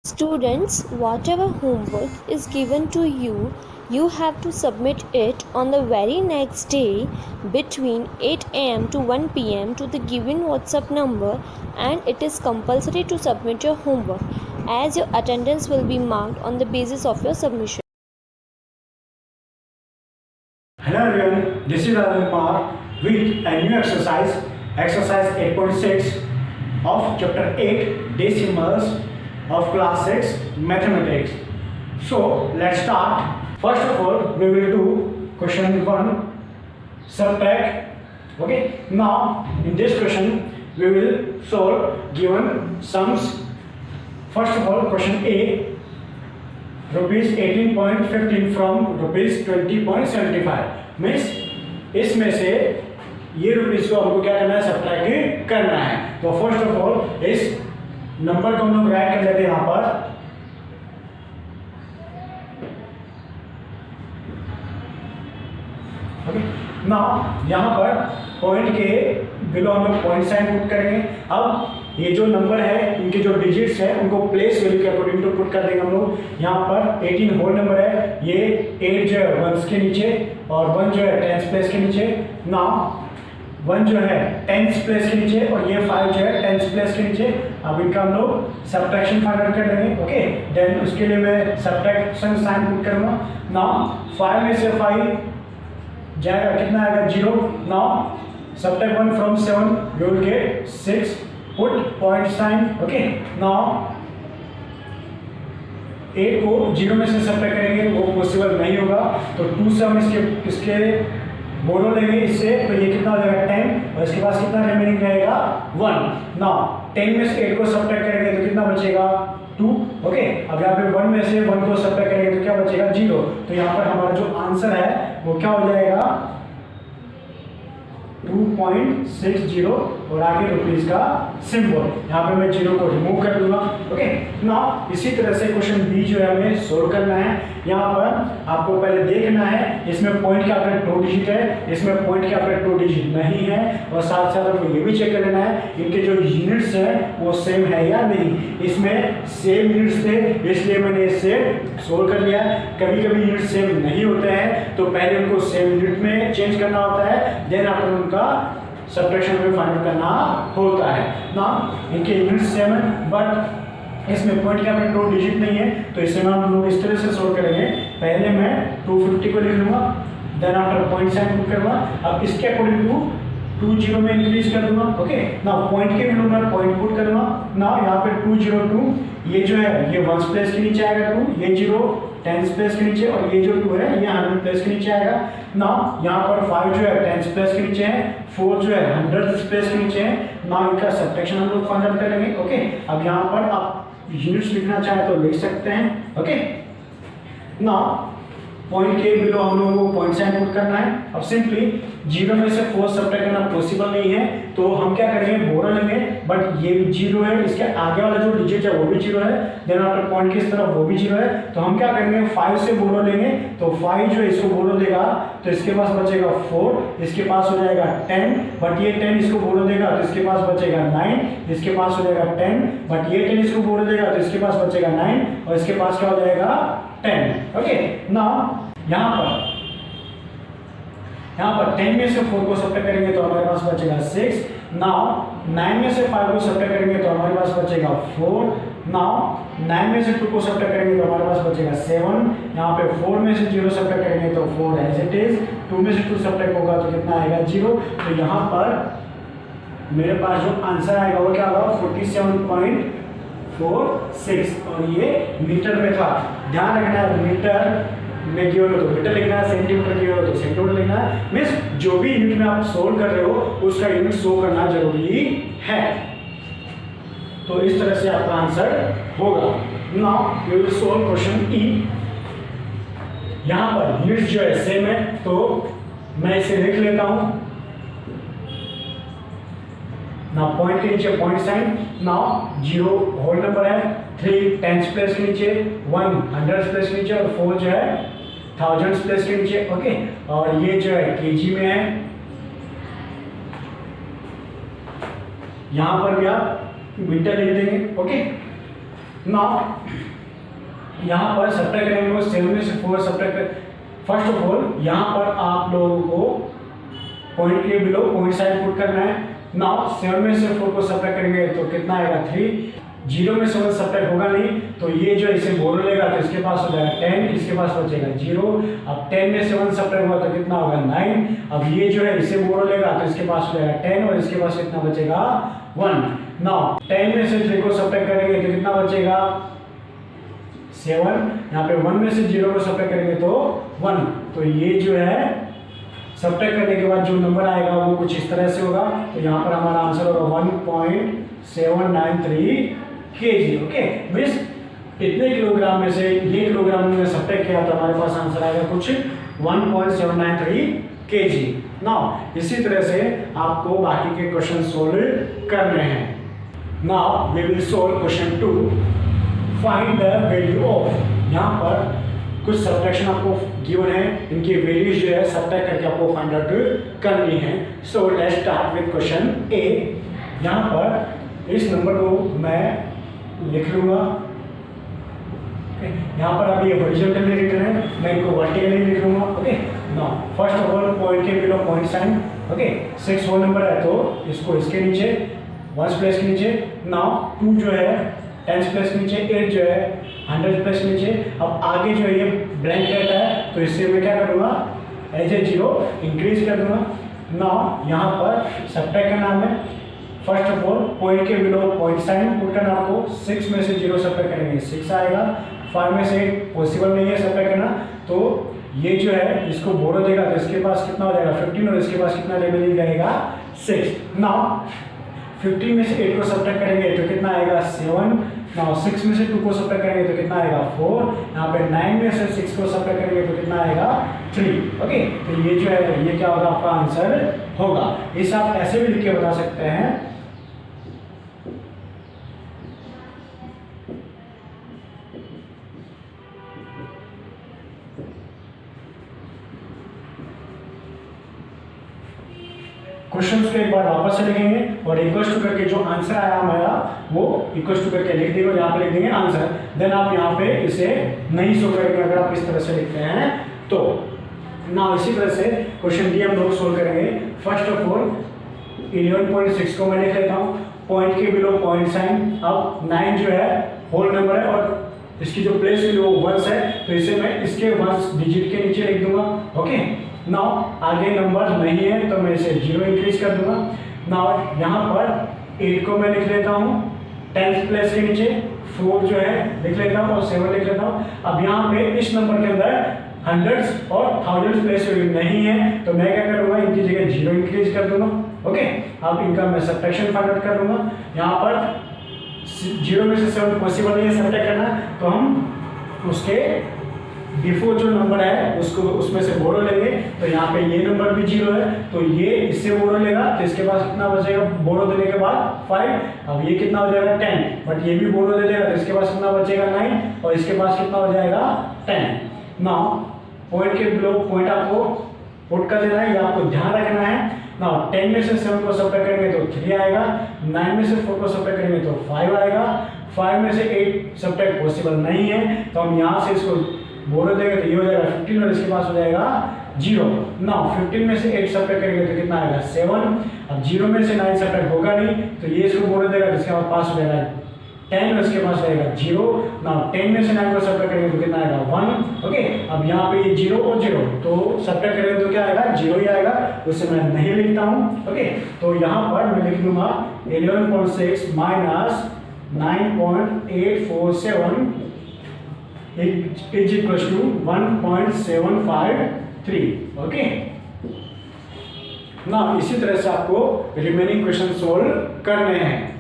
Students, whatever homework is given to you, you have to submit it on the very next day between 8 am to 1 pm to the given WhatsApp number, and it is compulsory to submit your homework as your attendance will be marked on the basis of your submission. Hello everyone, this is Arvind Kumar with a new exercise 8.6 of chapter 8 decimals of class 6 mathematics. So let's start. First of all, we will do question 1, subtract. Okay, now in this question we will solve given sums. First of all, question A, rupees 18.15 from rupees 20.75 means इसमें से ये rupees को हमको क्या करना है, subtract करना है. तो फर्स्ट ऑफ ऑल इस नंबर को हम लोग राइट कर लेते हैं यहाँ पर. ओके, नाउ यहाँ पर पॉइंट के बिलो हम लोग पॉइंट साइन पुट करेंगे. अब ये जो नंबर है, इनके जो डिजिट्स है उनको प्लेस वैल्यू के अकॉर्डिंग टू पुट कर देंगे हम लोग. यहाँ पर 18 होल नंबर है, ये 8 जो है वंस के नीचे और 1 जो है टेंस प्लेस के नीचे. नाउ 1 जो है टेंस प्लेस के नीचे और ये 5 जो है टेंस प्लेस के नीचे. अब इनका हम लोग सब्ट्रैक्शन फाइंड आउट कर लेंगे. ओके, देन उसके लिए मैं सब्ट्रैक्शन साइन पुट करूँगा. नाउ 5 में से 5 जाएगा, कितना आएगा, 0. Now subtract 1 from 7, you will get 6. Put point sign. Okay, now 8 को 0 में से सब्ट्रैक्ट करेंगे वो पॉसिबल नहीं होगा, तो 2 से हम इसके बोलो लेंगे इससे, तो ये कितना हो जाएगा 10 और इसके पास कितना रिमेनिंग रहेगा 1. नाउ 10 में से 8 को सब्ट्रैक्ट करेंगे तो कितना बचेगा 2. ओके, अब यहाँ पे 1 में से 1 को सब्ट्रैक्ट करेंगे तो क्या बचेगा 0. तो यहाँ पर हमारा जो आंसर है वो क्या हो जाएगा 2.60 और आगे रुपीज का सिंबल. यहाँ पे मैं 0 को रिमूव कर दूंगा. ओके, नाउ इसी तरह से क्वेश्चन बी जो है हमें सोल्व करना है. यहाँ पर आपको पहले देखना है इसमें पॉइंट के आकर 2 डिजिट है, इसमें पॉइंट के आकर 2 डिजिट नहीं है, और साथ साथ आपको ये भी चेक कर लेना है इनके जो यूनिट्स है वो सेम है या नहीं. इसमें सेम यूनिट्स थे इसलिए मैंने इससे सोल्व कर लिया. कभी कभी यूनिट सेम नहीं होते हैं तो पहले उनको सेम यूनिट में चेंज करना होता है, देन आफ्टर उनका सब्ट्रैक्शन में फाइंड करना होता है. ना इनके यूनिट्स सेम है बट इसमें पॉइंट के आगे 2 डिजिट नहीं है, तो इसे हम लोग इस तरह से सोल्व करेंगे. पहले मैं 250 को लिख लूंगा, then after point sign put करूंगा. अब इसके अकॉर्डिंग टू 20 में इंक्रीज कर दूंगा. ओके, ना पॉइंट के बिलो में पॉइंट पुट करूंगा. ना यहाँ पे 202 ये जो है ये 1 प्लेस के नीचे आएगा, 2 ये 0 10 प्लेस के नीचे और ये जो 2 है ये 100 प्लेस के नीचे आएगा. ना यहाँ पर 5 जो है 10 प्लेस के नीचे है, 4 जो है 100 प्लेस के नीचे है. ना इनका सब्ट्रैक्शन हम लोग फाइंड आउट करेंगे. ओके, अब यहाँ पर आप यूनिट्स लिखना चाहे तो लिख सकते हैं. ओके, ना पॉइंट के बिलो हम लोगों को पॉइंट साइन पुट करना है. अब सिंपली 0 में से 4 सब्ट्रैक्ट करना पॉसिबल नहीं है, तो हम क्या करेंगे, बोरो लेंगे. बट ये भी 0 है, इसके आगे वाला जो डिजिट है वो भी 0 है, देन आफ्टर पॉइंट की तरफ वो भी 0 है, तो हम क्या करेंगे 5 से बोरो लेंगे. तो 5 जो है इसको बोरो देगा तो इसके पास बचेगा 4, इसके पास हो जाएगा 10, बट ये 10 इसको बोरो देगा तो इसके पास बचेगा 9, इसके पास हो जाएगा 10, बट ये 10 इसको बोरो देगा तो इसके पास बचेगा 9 और इसके पास क्या हो जाएगा 10. ओके, नाउ यहाँ पर 10 में से 4 को सब्ट्रैक्ट करेंगे तो हमारे पास बचेगा 6. नाउ 9 में से 5 को सब्ट्रैक्ट करेंगे तो हमारे पास बचेगा 4. नाउ 9 में से 2 को सब्ट्रैक्ट करेंगे तो हमारे पास बचेगा 7. यहाँ पे 4 में से 0 सब्ट्रैक्ट करेंगे तो 4 एज इट इज. 2 में से 2 सब्ट्रैक्ट होगा तो कितना आएगा 0. तो यहाँ पर मेरे पास जो आंसर आएगा वो क्या होगा 47.46 और ये मीटर में था. ध्यान रखना है मीटर में गिवन हो तो मीटर लिखना है, सेंटीमीटर गिवन हो तो सेंटीमीटर लिखना है. मीन्स जो भी यूनिट में आप सोल्व कर रहे हो उसका यूनिट शो करना जरूरी है. तो इस तरह से आपका आंसर होगा. Now we will solve question E. यहाँ पर यूनिट जो है सेम है तो मैं इसे लिख लेता हूँ. ना पॉइंट के नीचे point sign. Now 0 whole number है, 3 10 प्लेस के नीचे, 1 100 प्लेस के नीचे और 4 जो है 1000 प्लेस के नीचे. ओके, और ये जो है केजी में है. यहाँ पर भी आप मीटर लिख देंगे. ओके, नाउ यहाँ पर सब्ट्रैक्ट करेंगे 7 में से 4 सब्ट्रैक्ट। फर्स्ट ऑफ ऑल यहाँ पर आप लोगों को पॉइंट के बिलो पॉइंट साइन पुट करना है। नाउ 7 में से 4 को सब्ट्रैक्ट करेंगे तो कितना आएगा 3। 0 में से 1 सब्ट्रैक्ट होगा नहीं, तो ये जो इसे बोरो लेगा तो इसके पास हो जाएगा 10, इसके पास बचेगा 0। अब 10 में से 1 सब्ट्रैक्ट हुआ तो कितना होगा 9। अब ये जो है इसे बोरो लेगा तो इसके पास हो जाएगा 10 और इसके पास कितना बचेगा 1। नाउ 10 में से 3 को सब्ट्रैक्ट करेंगे तो कितना बचेगा 7। यहाँ पे 1 में से 0 को सब्ट्रैक्ट करेंगे तो 1। तो ये जो है सब्ट्रैक्ट करने के बाद जो नंबर आएगा वो कुछ इस तरह से होगा। तो यहाँ पर हमारा आंसर होगा 1.793 kg। ओके, मींस इतने किलोग्राम में से ये किलोग्राम में सब्ट्रैक्ट किया तो हमारे पास आंसर आएगा कुछ 1.793 kg। नाउ इसी तरह से आपको बाकी के क्वेश्चन सोल्व करने हैं। Now we will solve question 2, find the value of. यहाँ पर कुछ सब्ट्रैक्शन आपको गिवन है, इनकी वैल्यूज जो है सब्ट्रैक्ट करके आपको फाइंड आउट करनी है। So let's start with question A. यहाँ पर इस नंबर को मैं लिख लूंगा। यहाँ पर अभी ये हॉरिजॉन्टली रिटन है, मैं इनको वर्टिकली लिख लूंगा। Okay, now first of all point के below point sign. Okay, 6 whole number है तो इसको इसके नीचे 1 प्लेस के नीचे। नाउ 2 जो है 10 प्लेस के नीचे, 8 जो है 100 प्लेस के नीचे। अब आगे जो है ये ब्लैंक रहता है तो इससे मैं क्या करूँगा एज ए 0 इंक्रीज कर दूंगा। नाउ यहाँ पर सब्ट्रैक्ट का नाम है। फर्स्ट ऑफ ऑल पॉइंट के बिलो पॉइंट साइन पुट करना आपको। 6 में से 0 सब्ट्रैक्ट करेंगे 6 आएगा। 5 में से पॉसिबल नहीं है सब्ट्रैक्ट करना, तो ये जो है इसको बोरो देगा तो इसके पास कितना हो जाएगा 15 और इसके पास कितना रिमेनिंग रहेगा 6। नाउ 15 में से 8 को सब्ट्रैक्ट करेंगे तो कितना आएगा 7। नाउ 6 में से 2 को सब्ट्रैक्ट करेंगे तो कितना आएगा 4। यहाँ पे 9 में से 6 को सब्ट्रैक्ट करेंगे तो कितना आएगा 3। ओके, तो ये जो है ये क्या होगा आपका आंसर होगा। इसे आप ऐसे भी लिख के बता सकते हैं। क्वेश्चंस को एक बार वापस से लिखेंगे और इक्वल्स टू करके जो आंसर आया हमारा वो इक्वल्स टू करके लिख देंगे और यहाँ पे लिख देंगे आंसर। देन आप यहाँ पे इसे नहीं शो करेंगे अगर आप इस तरह से लिखते हैं तो। ना इसी तरह से क्वेश्चन डी हम लोग सोल्व करेंगे। फर्स्ट ऑफ ऑल 11.6 को मैं लिख लेता हूँ, पॉइंट के बिलो पॉइंट साइन। अब 9 जो है होल नंबर है और इसकी जो प्लेस वैल्यू वो 1 है तो इसे मैं इसके 1 डिजिट के नीचे लिख दूंगा। ओके, नाउ आगे नंबर नहीं है तो मैं इसे 0 इंक्रीज कर दूंगा। नाउ यहाँ पर 8 को मैं लिख लेता हूँ 10 प्लेस के नीचे, 4 जो है लिख लेता हूँ और 7 लिख लेता हूँ। अब यहाँ पे इस नंबर के अंदर हंड्रेड्स और थाउजेंड्स प्लेस नहीं है तो मैं क्या करूँगा इनकी जगह 0 इंक्रीज कर दूंगा। ओके, अब इनका मैं सब्ट्रैक्शन फाइंड आउट कर दूंगा। यहाँ पर 0 में से 7 पॉसिबल नहीं है सब्ट्रैक्ट करना, तो हम उसके बिफोर जो नंबर है उसको उसमें से बोरो लेंगे। तो यहाँ पे ये नंबर भी 0 है तो ये इससे बोरो लेगा तो इसके पास कितना बचेगा बोरो देने के बाद 5। अब ये कितना हो जाएगा 10, बट ये भी बोरो दे देगा तो इसके पास कितना बचेगा 9 और इसके पास कितना हो जाएगा 10। नाउ पॉइंट के बिलो पॉइंट आपको पुट कर देना है, ये आपको ध्यान रखना है। नाउ 10 में से 7 को सब्ट्रैक्ट करेंगे तो 3 आएगा। 9 में से 4 को सब्ट्रैक्ट करेंगे तो 5 आएगा। 5 में से 8 सब्ट्रैक्ट पॉसिबल नहीं है तो हम यहाँ से इसको बोरो देंगे तो ये हो जाएगा 15 और इसके पास हो जाएगा 0। नाउ 15 में से 8 सब्ट्रैक्ट करेंगे तो कितना आएगा 7। अब 0 में से 9 सब्ट्रैक्ट होगा नहीं तो ये इसको बोरो देगा तो इसके पास हो जाएगा 10 और इसके पास रहेगा 0। नाउ 10 में से 9 को सब्ट्रैक्ट करेंगे तो कितना आएगा 1। ओके, अब यहाँ पे ये 0 और 0 तो सब्ट्रैक्ट करेंगे तो क्या आएगा 0 ही आएगा, उसे मैं नहीं लिखता हूँ। ओके, तो यहाँ पर मैं लिख दूंगा 11.6 minus 9.847 is equals to 1.753। Okay, ना इसी तरह से आपको रिमेनिंग क्वेश्चन सोल्व करने हैं।